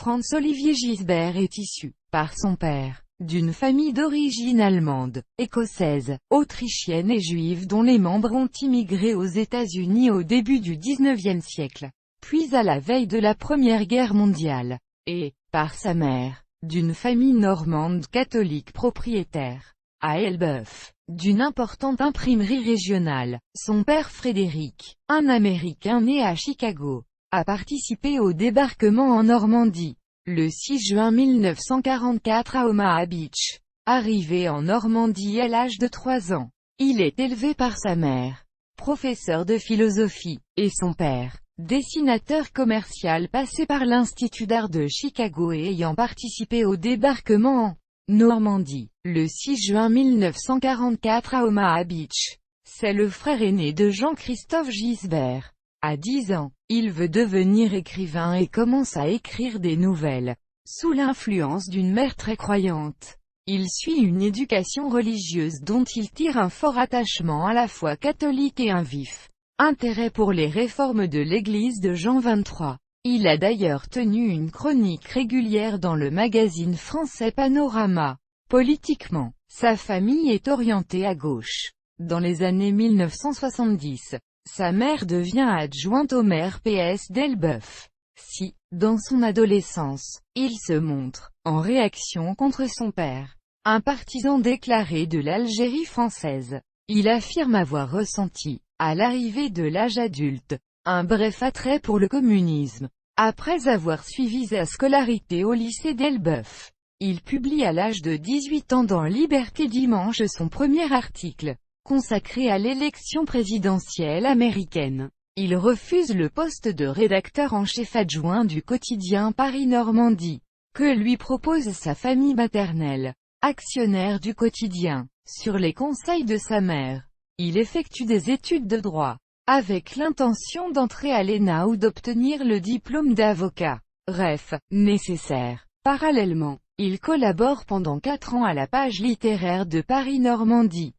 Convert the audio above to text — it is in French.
Franz-Olivier Gisbert est issu, par son père, d'une famille d'origine allemande, écossaise, autrichienne et juive dont les membres ont immigré aux États-Unis au début du XIXe siècle, puis à la veille de la Première Guerre mondiale, et, par sa mère, d'une famille normande catholique propriétaire, à Elbeuf, d'une importante imprimerie régionale. Son père Frédéric, un Américain né à Chicago, a participé au débarquement en Normandie, le 6 juin 1944 à Omaha Beach. Arrivé en Normandie à l'âge de 3 ans, il est élevé par sa mère, professeur de philosophie, et son père, dessinateur commercial passé par l'Institut d'art de Chicago et ayant participé au débarquement en Normandie, le 6 juin 1944 à Omaha Beach. C'est le frère aîné de Jean-Christophe Gisbert. À 10 ans, il veut devenir écrivain et commence à écrire des nouvelles, sous l'influence d'une mère très croyante. Il suit une éducation religieuse dont il tire un fort attachement à la foi catholique et un vif intérêt pour les réformes de l'Église de Jean XXIII. Il a d'ailleurs tenu une chronique régulière dans le magazine français Panorama. Politiquement, sa famille est orientée à gauche. Dans les années 1970, sa mère devient adjointe au maire PS d'Elbeuf. Si, dans son adolescence, il se montre, en réaction contre son père, un partisan déclaré de l'Algérie française, il affirme avoir ressenti, à l'arrivée de l'âge adulte, un bref attrait pour le communisme. Après avoir suivi sa scolarité au lycée d'Elbeuf, il publie à l'âge de 18 ans dans Liberté Dimanche son premier article, consacré à l'élection présidentielle américaine. Il refuse le poste de rédacteur en chef adjoint du quotidien Paris-Normandie, que lui propose sa famille maternelle, actionnaire du quotidien. Sur les conseils de sa mère, il effectue des études de droit, avec l'intention d'entrer à l'ENA ou d'obtenir le diplôme d'avocat, ref, nécessaire. Parallèlement, il collabore pendant 4 ans à la page littéraire de Paris-Normandie.